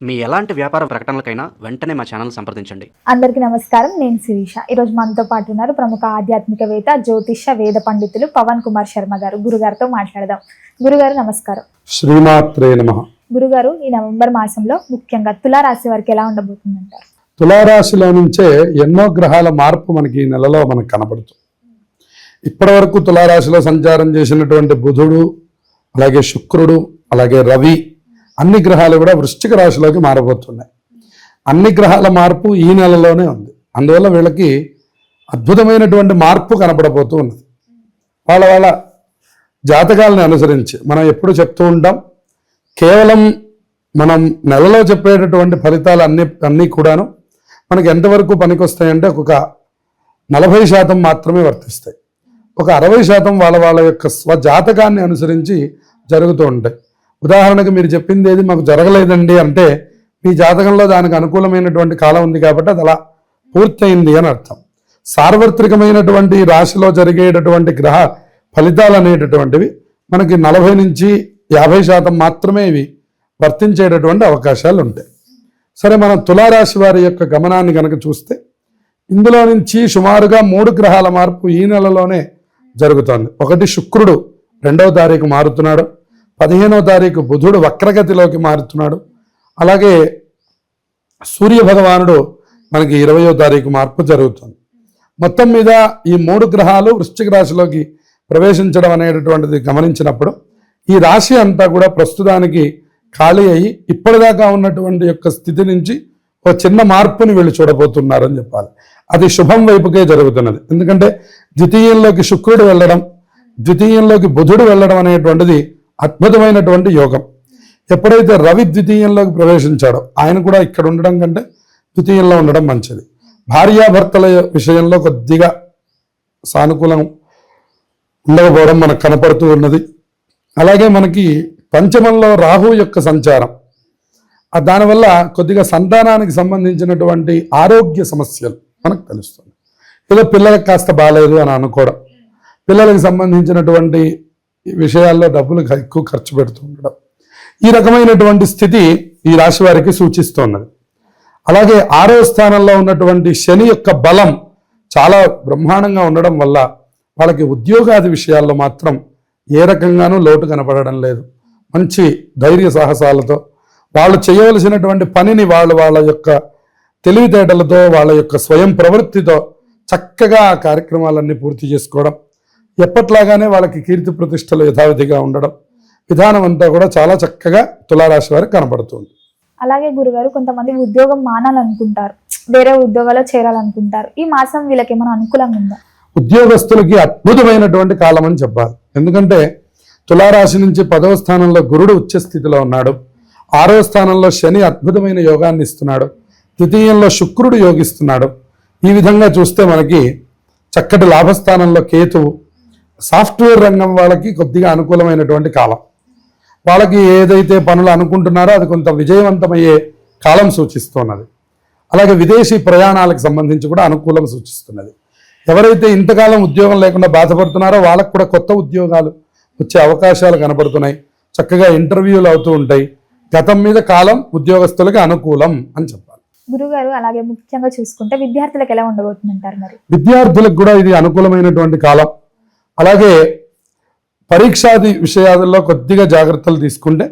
మీ ఎలాంటి వ్యాపార ప్రకటనలకైనా వెంటనే మా ఛానల్ సంప్రదించండి. అందరికీ నమస్కారం. నేను శిరీష. ఈరోజు మనతో పాటు ఉన్నారు ప్రముఖ ఆధ్యాత్మికవేత్త, జ్యోతిష వేద పండితులు పవన్ కుమార్ శర్మ గారు. గురుగారితో మాట్లాడదాం. గురుగారు నమస్కారం. శ్రీమాత్రే నమః. గురుగారు, ఈ నవంబర్ మాసంలో ముఖ్యంగా తులారాశి వారికి ఎలా ఉండబోతుందంటారు? తులారాశిలో నుంచే ఎన్నో గ్రహాల మార్పు మనకి ఈ నెలలో మనకు కనబడుతుంది. ఇప్పటి వరకు తులారాశిలో సంచారం చేసినటువంటి బుధుడు, అలాగే శుక్రుడు, అలాగే రవి, అన్ని గ్రహాలు కూడా వృశ్చిక రాశిలోకి మారబోతున్నాయి. అన్ని గ్రహాల మార్పు ఈ నెలలోనే ఉంది. అందువల్ల వీళ్ళకి అద్భుతమైనటువంటి మార్పు కనపడబోతూ ఉన్నది. వాళ్ళ జాతకాలను అనుసరించి మనం ఎప్పుడు చెప్తూ ఉంటాం, కేవలం మనం నెలలో చెప్పేటటువంటి ఫలితాలు అన్నీ కూడాను మనకి ఎంతవరకు పనికొస్తాయంటే ఒక 40% మాత్రమే వర్తిస్తాయి. ఒక 60% వాళ్ళ యొక్క స్వజాతకాన్ని అనుసరించి జరుగుతూ ఉంటాయి. ఉదాహరణకు మీరు చెప్పింది ఏది మాకు జరగలేదండి అంటే మీ జాతకంలో దానికి అనుకూలమైనటువంటి కాలం ఉంది కాబట్టి అది అలా పూర్తయింది అని అర్థం. సార్వత్రికమైనటువంటి రాశిలో జరిగేటటువంటి గ్రహ ఫలితాలు అనేటటువంటివి మనకి 40 నుంచి 50% మాత్రమే ఇవి వర్తించేటటువంటి అవకాశాలు ఉంటాయి. సరే, మనం తులారాశి వారి యొక్క గమనాన్ని కనుక చూస్తే ఇందులో నుంచి సుమారుగా 3 గ్రహాల మార్పు ఈ నెలలోనే జరుగుతోంది. ఒకటి శుక్రుడు 2వ తారీఖు మారుతున్నాడు. 15వ తారీఖు బుధుడు వక్రగతిలోకి మారుతున్నాడు. అలాగే సూర్య భగవానుడు మనకి 20వ తారీఖు మార్పు జరుగుతుంది. మొత్తం మీద ఈ 3 గ్రహాలు వృశ్చిక రాశిలోకి ప్రవేశించడం అనేటటువంటిది గమనించినప్పుడు ఈ రాశి అంతా కూడా ప్రస్తుతానికి ఖాళీ అయ్యి ఇప్పటిదాకా ఉన్నటువంటి యొక్క స్థితి నుంచి ఒక చిన్న మార్పుని వీళ్ళు చూడబోతున్నారని చెప్పాలి. అది శుభం వైపుకే జరుగుతున్నది. ఎందుకంటే ద్వితీయంలోకి శుక్రుడు వెళ్ళడం, ద్వితీయంలోకి బుధుడు వెళ్ళడం అనేటువంటిది అద్భుతమైనటువంటి యోగం. ఎప్పుడైతే రవి ద్వితీయంలోకి ప్రవేశించాడో ఆయన కూడా ఇక్కడ ఉండడం కంటే ద్వితీయంలో ఉండడం మంచిది. భార్యాభర్తల విషయంలో కొద్దిగా సానుకూలం ఉండకపోవడం మనకు కనపడుతూ ఉన్నది. అలాగే మనకి పంచమంలో రాహు యొక్క సంచారం, దానివల్ల కొద్దిగా సంతానానికి సంబంధించినటువంటి ఆరోగ్య సమస్యలు మనకు తెలుస్తుంది. ఏదో పిల్లలకు కాస్త బాగాలేదు అని అనుకోవడం, పిల్లలకు సంబంధించినటువంటి విషయాల్లో డబ్బులు ఎక్కువ ఖర్చు పెడుతూ ఉండడం, ఈ రకమైనటువంటి స్థితి ఈ రాశి వారికి సూచిస్తున్నది. అలాగే 6వ స్థానంలో ఉన్నటువంటి శని యొక్క బలం చాలా బ్రహ్మాండంగా ఉండడం వల్ల వాళ్ళకి ఉద్యోగాది విషయాల్లో మాత్రం ఏ రకంగానూ లోటు కనపడడం లేదు. మంచి ధైర్య సాహసాలతో వాళ్ళు చేయవలసినటువంటి పనిని వాళ్ళ యొక్క తెలివితేటలతో, వాళ్ళ యొక్క స్వయం ప్రవృత్తితో చక్కగా ఆ కార్యక్రమాలన్నీ పూర్తి చేసుకోవడం, ఎప్పట్లాగానే వాళ్ళకి కీర్తి ప్రతిష్టలు యథావిధిగా ఉండడం, విధానం అంతా కూడా చాలా చక్కగా తులారాశి వారికి కనపడుతుంది. అలాగే గురుగారు, కొంతమంది ఉద్యోగం మానాలనుకుంటారు, వేరే ఉద్యోగాల్లో చేరాలనుకుంటారు. ఈ మాసం వీళ్ళకి ఏమైనా అనుకూలంగా ఉందా? ఉద్యోగస్తులకి అద్భుతమైనటువంటి కాలం అని చెప్పాలి. ఎందుకంటే తులారాశి నుంచి 10వ స్థానంలో గురుడు ఉచ్చ స్థితిలో ఉన్నాడు. 6వ స్థానంలో శని అద్భుతమైన యోగాన్ని ఇస్తున్నాడు. ద్వితీయంలో శుక్రుడు యోగిస్తున్నాడు. ఈ విధంగా చూస్తే మనకి చక్కటి లాభస్థానంలో కేతువు. సాఫ్ట్వేర్ రంగం వాళ్ళకి కొద్దిగా అనుకూలమైనటువంటి కాలం. వాళ్ళకి ఏదైతే పనులు అనుకుంటున్నారో అది కొంత విజయవంతమయ్యే కాలం సూచిస్తున్నది. అలాగే విదేశీ ప్రయాణాలకు సంబంధించి కూడా అనుకూలం సూచిస్తున్నది. ఎవరైతే ఇంతకాలం ఉద్యోగం లేకుండా బాధపడుతున్నారో వాళ్ళకు కూడా కొత్త ఉద్యోగాలు వచ్చే అవకాశాలు కనబడుతున్నాయి. చక్కగా ఇంటర్వ్యూలు అవుతూ ఉంటాయి. గతం మీద కాలం ఉద్యోగస్తులకి అనుకూలం అని చెప్పాలి. గురుగారు, అలాగే ముఖ్యంగా చూసుకుంటే విద్యార్థులకు ఎలా ఉండబోతుందంటారు? మరి విద్యార్థులకు కూడా ఇది అనుకూలమైనటువంటి కాలం. అలాగే పరీక్షాది విషయాల్లో కొద్దిగా జాగ్రత్తలు తీసుకుంటే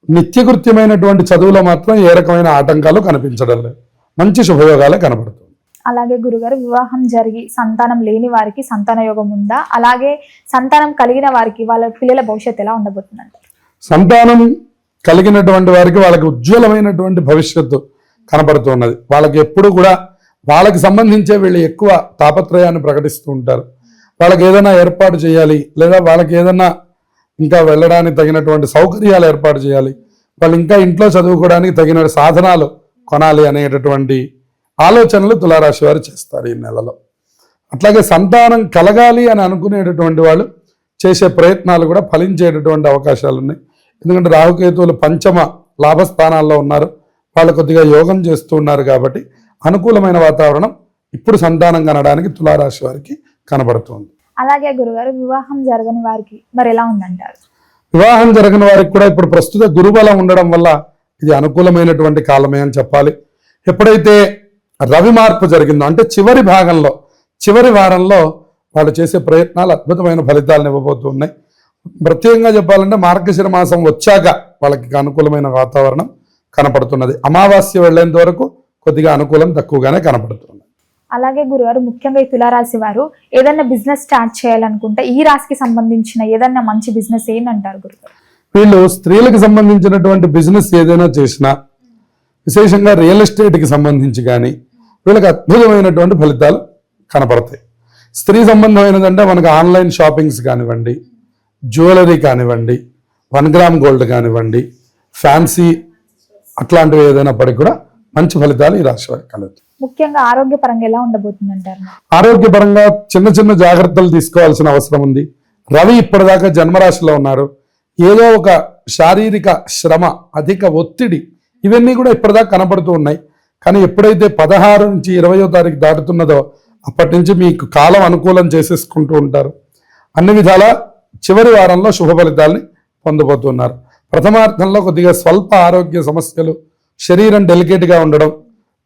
నిత్యకృత్యమైనటువంటి చదువులో మాత్రం ఏ రకమైన ఆటంకాలు కనిపించడం లేదు. మంచి శుభయోగాలే కనబడుతుంది. అలాగే గురుగారు, వివాహం జరిగి సంతానం లేని వారికి సంతాన యోగం ఉందా? అలాగే సంతానం కలిగిన వారికి వాళ్ళ పిల్లల భవిష్యత్తు ఎలా ఉండబోతుందంటారు? సంతానం కలిగినటువంటి వారికి వాళ్ళకి ఉజ్వలమైనటువంటి భవిష్యత్తు కనబడుతున్నది. వాళ్ళకి ఎప్పుడు కూడా వాళ్ళకి సంబంధించే వీళ్ళు ఎక్కువ తాపత్రయాన్ని ప్రకటిస్తూ ఉంటారు. వాళ్ళకి ఏదైనా ఏర్పాటు చేయాలి, లేదా వాళ్ళకి ఏదైనా ఇంకా వెళ్ళడానికి తగినటువంటి సౌకర్యాలు ఏర్పాటు చేయాలి, వాళ్ళు ఇంకా ఇంట్లో చదువుకోవడానికి తగిన సాధనాలు కొనాలి అనేటటువంటి ఆలోచనలు తులారాశి వారు చేస్తారు ఈ నెలలో. అట్లాగే సంతానం కలగాలి అని అనుకునేటటువంటి వాళ్ళు చేసే ప్రయత్నాలు కూడా ఫలించేటటువంటి అవకాశాలు ఉన్నాయి. ఎందుకంటే రాహుకేతువులు పంచమ లాభస్థానాల్లో ఉన్నారు. వాళ్ళు కొద్దిగా యోగం చేస్తూ ఉన్నారు కాబట్టి అనుకూలమైన వాతావరణం ఇప్పుడు సంతానం కనడానికి తులారాశి వారికి కనబడుతుంది. అలాగే గురుగారు, వివాహం జరగని వారికి మరి ఎలా ఉందంటారు? వివాహం జరగని వారికి కూడా ఇప్పుడు ప్రస్తుత గురుబలం ఉండడం వల్ల ఇది అనుకూలమైనటువంటి కాలమే అని చెప్పాలి. ఎప్పుడైతే రవి మార్పు జరిగిందో అంటే చివరి భాగంలో, చివరి వారంలో వాళ్ళు చేసే ప్రయత్నాలు అద్భుతమైన ఫలితాలను ఇవ్వబోతున్నాయి. ప్రత్యేకంగా చెప్పాలంటే మార్గశిర మాసం వచ్చాక వాళ్ళకి అనుకూలమైన వాతావరణం కనపడుతున్నది. అమావాస్య వెళ్ళేంత వరకు కొద్దిగా అనుకూలం తక్కువగానే కనపడుతుంది. అలాగే గురుగారు, ముఖ్యంగా ఈ తులారాశి వారు ఏదైనా బిజినెస్ స్టార్ట్ చేయాలనుకుంటే ఈ రాశికి సంబంధించిన ఏదైనా మంచి బిజినెస్ ఏంటంటారు గురుగారు? వీళ్ళు స్త్రీలకు సంబంధించినటువంటి బిజినెస్ ఏదైనా చేసినా, విశేషంగా రియల్ ఎస్టేట్కి సంబంధించి కానీ వీళ్ళకి అద్భుతమైనటువంటి ఫలితాలు కనపడతాయి. స్త్రీ సంబంధమైనదంటే మనకు ఆన్లైన్ షాపింగ్స్ కానివ్వండి, జ్యువెలరీ కానివ్వండి, 1 గ్రామ్ గోల్డ్ కానివ్వండి, ఫ్యాన్సీ అట్లాంటివి ఏదైనా పడి కూడా మంచి ఫలితాలు ఈ రాశి వారికి కలుగుతాయి. ముఖ్యంగా ఆరోగ్యపరంగా ఎలా ఉండబోతుంది అంటారు? ఆరోగ్యపరంగా చిన్న చిన్న జాగ్రత్తలు తీసుకోవాల్సిన అవసరం ఉంది. రవి ఇప్పటిదాకా జన్మరాశిలో ఉన్నారు. ఏదో ఒక శారీరక శ్రమ, అధిక ఒత్తిడి ఇవన్నీ కూడా ఇప్పటిదాకా కనపడుతూ ఉన్నాయి. కానీ ఎప్పుడైతే 16 నుంచి 20వ తారీఖు దాటుతున్నదో అప్పటి నుంచి మీకు కాలం అనుకూలం చేసేసుకుంటూ ఉంటారు. అన్ని విధాల చివరి వారంలో శుభ ఫలితాల్ని పొందబోతున్నారు. ప్రథమార్థంలో కొద్దిగా స్వల్ప ఆరోగ్య సమస్యలు, శరీరం డెలికేట్గా ఉండడం,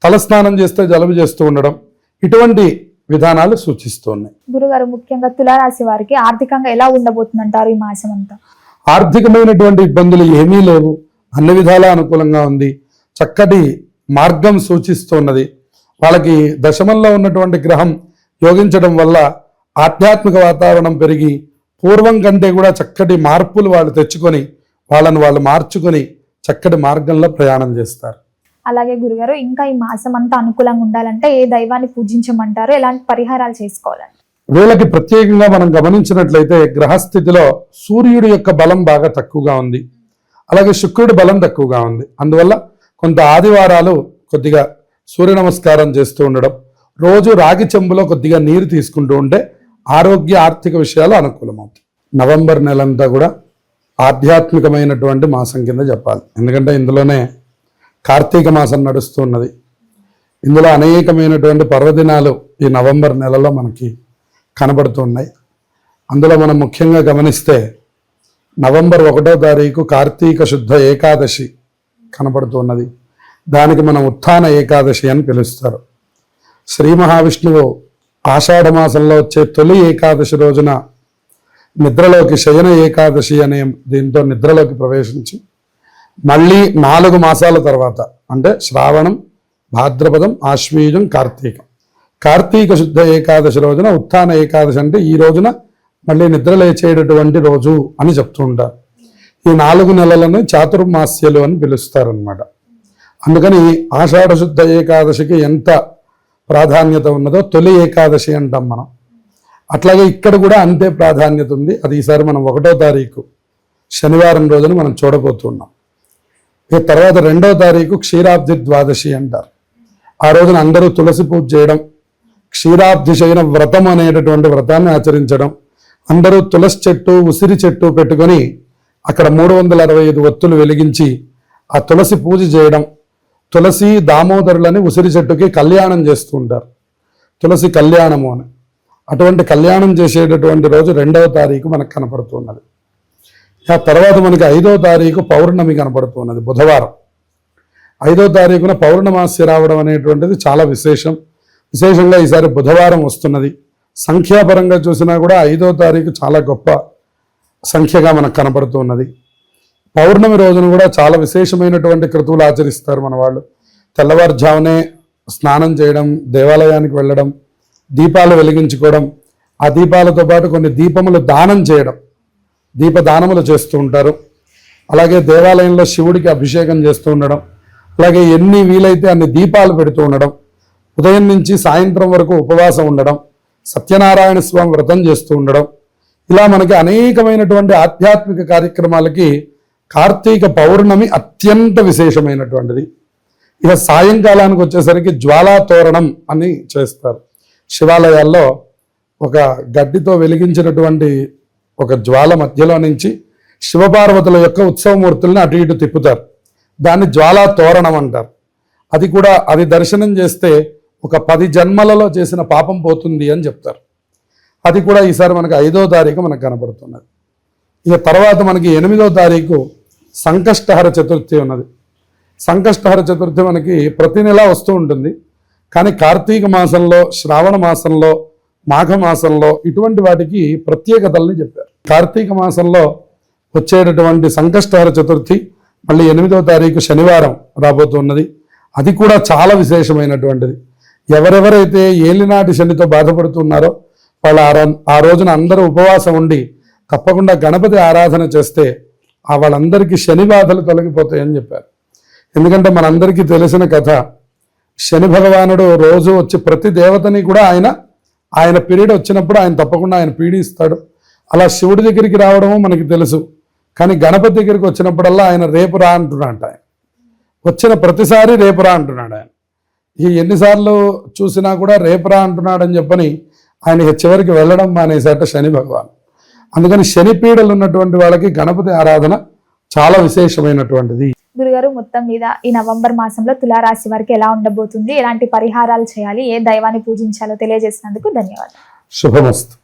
తలస్నానం చేస్తే జలుబు చేస్తూ ఉండడం, ఇటువంటి విధానాలు సూచిస్తూ ఉన్నాయి. గురుగారు, ముఖ్యంగా తులారాశి వారికి ఆర్థికంగా ఎలా ఉండబోతుంది అంటారు ఈ మాసం అంతా? ఆర్థికమైనటువంటి ఇబ్బందులు ఏమీ లేవు, అన్ని విధాలా అనుకూలంగా ఉంది. చక్కటి మార్గం సూచిస్తున్నది. వాళ్ళకి దశమంలో ఉన్నటువంటి గ్రహం యోగించడం వల్ల ఆధ్యాత్మిక వాతావరణం పెరిగి పూర్వం కంటే కూడా చక్కటి మార్పులు వాళ్ళు తెచ్చుకొని వాళ్ళను వాళ్ళు మార్చుకొని చక్కటి మార్గంలో ప్రయాణం చేస్తారు. అలాగే గురుగారు, ఇంకా ఈ మాసం అంతా అనుకూలంగా ఉండాలంటే ఏ దైవాన్ని పూజించమంటారు? ఎలాంటి పరిహారాలు చేసుకోవాలండి? వీళ్ళకి ప్రత్యేకంగా మనం గమనించినట్లయితే గ్రహస్థితిలో సూర్యుడి యొక్క బలం బాగా తక్కువగా ఉంది, అలాగే శుక్రుడి బలం తక్కువగా ఉంది. అందువల్ల కొంత ఆదివారాలు కొద్దిగా సూర్య నమస్కారం చేస్తూ ఉండడం, రోజు రాగి చెంబులో కొద్దిగా నీరు తీసుకుంటూ ఉంటే ఆరోగ్య ఆర్థిక విషయాలు అనుకూలమవుతాయి. నవంబర్ నెలంతా కూడా ఆధ్యాత్మికమైనటువంటి మాసం కింద చెప్పాలి. ఎందుకంటే ఇందులోనే కార్తీక మాసం నడుస్తూ ఉన్నది. ఇందులో అనేకమైనటువంటి పర్వదినాలు ఈ నవంబర్ నెలలో మనకి కనబడుతూ ఉన్నాయి. అందులో మనం ముఖ్యంగా గమనిస్తే నవంబర్ 1వ తారీఖు కార్తీక శుద్ధ ఏకాదశి కనబడుతున్నది. దానికి మనం ఉత్థాన ఏకాదశి అని పిలుస్తారు. శ్రీ మహావిష్ణువు ఆషాఢ మాసంలో వచ్చే తొలి ఏకాదశి రోజున నిద్రలోకి, శయన ఏకాదశి అనే దీంతో నిద్రలోకి ప్రవేశించి మళ్ళీ 4 మాసాల తర్వాత అంటే శ్రావణం, భాద్రపదం, ఆశ్వీజం, కార్తీకం, కార్తీక శుద్ధ ఏకాదశి రోజున ఉత్థాన ఏకాదశి అంటే ఈ రోజున మళ్ళీ నిద్ర లేచేటటువంటి రోజు అని చెప్తూ ఉంటారు. ఈ 4 నెలలను చాతుర్మాస్యలు అని పిలుస్తారనమాట. అందుకని ఆషాఢ శుద్ధ ఏకాదశికి ఎంత ప్రాధాన్యత ఉన్నదో తొలి ఏకాదశి అంటాం మనం. అట్లాగే ఇక్కడ కూడా అంతే ప్రాధాన్యత ఉంది. అది ఈసారి మనం 1వ తారీఖు శనివారం రోజున మనం చూడబోతున్నాం. ఇక తర్వాత 2వ తారీఖు క్షీరాబ్ది ద్వాదశి అంటారు. ఆ రోజున అందరూ తులసి పూజ చేయడం, క్షీరాబ్ది శయన వ్రతం అనేటటువంటి వ్రతాన్ని ఆచరించడం, అందరూ తులసి చెట్టు, ఉసిరి చెట్టు పెట్టుకొని అక్కడ 365 ఒత్తులు వెలిగించి ఆ తులసి పూజ చేయడం, తులసి దామోదరులని ఉసిరి చెట్టుకి కళ్యాణం చేస్తూ ఉంటారు. తులసి కళ్యాణము అని. అటువంటి కళ్యాణం చేసేటటువంటి రోజు 2వ తారీఖు మనకు కనపడుతున్నది. ఆ తర్వాత మనకి 5వ తారీఖు పౌర్ణమి కనపడుతున్నది, బుధవారం. 5వ తారీఖున పౌర్ణమాస్య రావడం అనేటువంటిది చాలా విశేషం. విశేషంగా ఈసారి బుధవారం వస్తున్నది. సంఖ్యాపరంగా చూసినా కూడా 5వ తారీఖు చాలా గొప్ప సంఖ్యగా మనకు కనపడుతున్నది. పౌర్ణమి రోజున కూడా చాలా విశేషమైనటువంటి క్రతువులు ఆచరిస్తారు మన వాళ్ళు. తెల్లవారుజామునే స్నానం చేయడం, దేవాలయానికి వెళ్ళడం, దీపాలు వెలిగించుకోవడం, ఆ దీపాలతో పాటు కొన్ని దీపములు దానం చేయడం, దీపదానములు చేస్తూ ఉంటారు. అలాగే దేవాలయంలో శివుడికి అభిషేకం చేస్తూ ఉండడం, అలాగే ఎన్ని వీలైతే అన్ని దీపాలు పెడుతూ ఉండడం, ఉదయం నుంచి సాయంత్రం వరకు ఉపవాసం ఉండడం, సత్యనారాయణ స్వామి వ్రతం చేస్తూ ఉండడం, ఇలా మనకి అనేకమైనటువంటి ఆధ్యాత్మిక కార్యక్రమాలకి కార్తీక పౌర్ణమి అత్యంత విశేషమైనటువంటిది. ఇక సాయంకాలానికి వచ్చేసరికి జ్వాలా తోరణం అని చేస్తారు. శివాలయాల్లో ఒక గడ్డితో వెలిగించినటువంటి ఒక జ్వాల మధ్యలో నుంచి శివపార్వతుల యొక్క ఉత్సవమూర్తుల్ని అటు ఇటు తిప్పుతారు. దాన్ని జ్వాలా తోరణం అంటారు. అది కూడా అది దర్శనం చేస్తే ఒక 10 జన్మలలో చేసిన పాపం పోతుంది అని చెప్తారు. అది కూడా ఈసారి మనకు 5వ తారీఖు మనకు కనపడుతున్నది. ఇక తర్వాత మనకి 8వ తారీఖు సంకష్టహర చతుర్థి ఉన్నది. సంకష్టహర చతుర్థి మనకి ప్రతి నెల వస్తూ ఉంటుంది. కానీ కార్తీక మాసంలో, శ్రావణ మాసంలో, మాఘ మాసంలో ఇటువంటి వాటికి ప్రత్యేకతల్ని చెప్పారు. కార్తీక మాసంలో వచ్చేటటువంటి సంకష్టహర చతుర్థి మళ్ళీ 8వ తారీఖు శనివారం రాబోతున్నది. అది కూడా చాలా విశేషమైనటువంటిది. ఎవరెవరైతే ఏలినాటి శనితో బాధపడుతున్నారో వాళ్ళు ఆ రోజున అందరూ ఉపవాసం ఉండి తప్పకుండా గణపతి ఆరాధన చేస్తే వాళ్ళందరికీ శని బాధలు తొలగిపోతాయని చెప్పారు. ఎందుకంటే మనందరికీ తెలిసిన కథ, శని భగవానుడు రోజు వచ్చి ప్రతి దేవతని కూడా ఆయన పీరియడ్ వచ్చినప్పుడు ఆయన తప్పకుండా ఆయన పీడిస్తాడు. అలా శివుడి దగ్గరికి రావడము మనకి తెలుసు. కానీ గణపతి దగ్గరికి వచ్చినప్పుడల్లా ఆయన రేపు రా అంటున్నాడు. ఆయన వచ్చిన ప్రతిసారి రేపు రా అంటున్నాడు. ఆయన ఎన్నిసార్లు చూసినా కూడా రేపు రా అంటున్నాడని చెప్పని ఆయన చివరికి వెళ్ళడం మానేసేట శని భగవాన్. అందుకని శని పీడలు ఉన్నటువంటి వాళ్ళకి గణపతి ఆరాధన చాలా విశేషమైనటువంటిది. గురుగారు, మొత్తం మీద ఈ నవంబర్ మాసంలో తులారాశి వారికి ఎలా ఉండబోతుంది, ఎలాంటి పరిహారాలు చేయాలి, ఏ దైవాన్ని పూజించాలో తెలియజేసినందుకు ధన్యవాదాలు. శుభమస్తు.